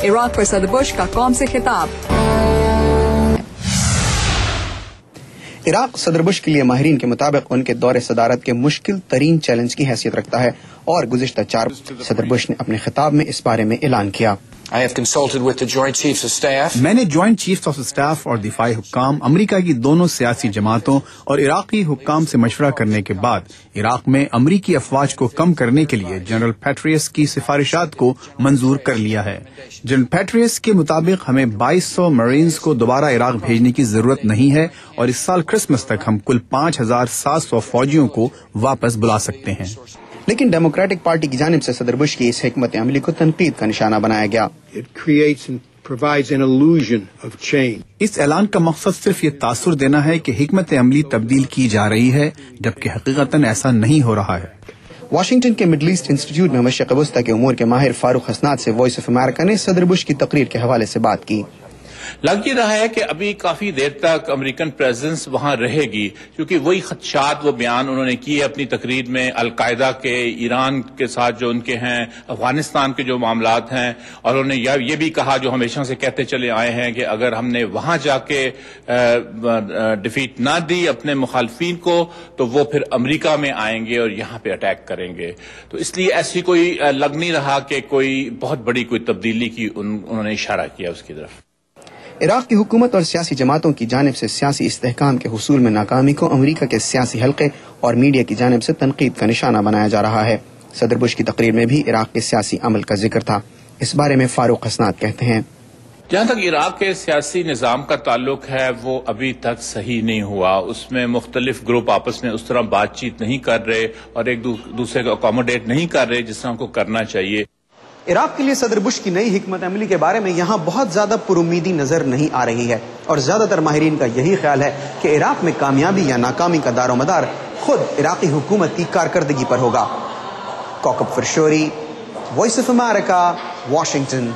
Iraq पर सदर Bush का कौम से खिताब। इराक सदर बुश के लिए माहिरीन के मुताबिक उनके दौरे सदारत के मुश्किल तरीन चैलेंज की हैसियत रखता है और गुज़िश्ता 4 सदर बुश ने अपने खिताब में इस बारे में ऐलान किया। मैंने जॉइंट चीफ्स ऑफ स्टाफ और दिफाई हुक्काम अमरीका की दोनों सियासी जमातों और इराकी हुक्काम से मशवरा करने के बाद इराक में अमरीकी अफवाज को कम करने के लिए जनरल पेट्रियस की सिफारिशात को मंजूर कर लिया है। जनरल पेट्रियस के मुताबिक हमें 2200 मरीन्स को दोबारा इराक भेजने की जरूरत नहीं है और इस साल क्रिसमस तक हम कुल 5700 फौजियों को वापस बुला सकते हैं। लेकिन डेमोक्रेटिक पार्टी की जानिब से सदर बुश की इस हिकमत अमली को तनकीद का निशाना बनाया गया। इस ऐलान का मकसद सिर्फ ये तासुर देना है कि हिकमत अमली तब्दील की जा रही है, जबकि हकीकतन ऐसा नहीं हो रहा है। वाशिंगटन के मिडल ईस्ट इंस्टीट्यूट में मशरिक़ वस्ता के उमूर के माहिर फारूक हसनात से वॉइस ऑफ अमेरिका ने सदर बुश की तकरीर के हवाले से बात की। लग ये रहा है कि अभी काफी देर तक अमेरिकन प्रेजेंस वहां रहेगी, क्योंकि वही खदशात वो बयान उन्होंने किए अपनी तकरीर में, अलकायदा के, ईरान के साथ जो उनके हैं, अफगानिस्तान के जो मामलात हैं, और उन्होंने ये भी कहा जो हमेशा से कहते चले आए हैं कि अगर हमने वहां जाके डिफीट ना दी अपने मुखालफिन को तो वो फिर अमेरिका में आएंगे और यहाँ पे अटैक करेंगे। तो इसलिए ऐसी कोई लग नहीं रहा कि कोई बहुत बड़ी कोई तब्दीली की उन्होंने इशारा किया उसकी तरफ। इराक की हुकूमत और सियासी जमातों की जानिब से सियासी इस्तेहकाम के हुसूल में नाकामी को अमरीका के सियासी हल्के और मीडिया की जानिब से तनकीद का निशाना बनाया जा रहा है। सदर बुश की तकरीर में भी इराक के सियासी अमल का जिक्र था। इस बारे में फारूक हसनात कहते हैं, जहां तक इराक के सियासी निज़ाम का ताल्लुक है वो अभी तक सही नहीं हुआ। उसमें मुख्तलिफ ग्रुप आपस में उस तरह बातचीत नहीं कर रहे और एक दूसरे को अकोमोडेट नहीं कर रहे जिस तरह उनको करना चाहिए। इराक के लिए सदर बुश की नई हिकमत अमली के बारे में यहाँ बहुत ज्यादा पुरुमीदी नजर नहीं आ रही है और ज्यादातर माहिरीन का यही ख्याल है कि इराक में कामयाबी या नाकामी का दारोमदार खुद इराकी हुकूमत की कारकर्दगी पर होगा। Kaukab Farshori, voice of America, Washington.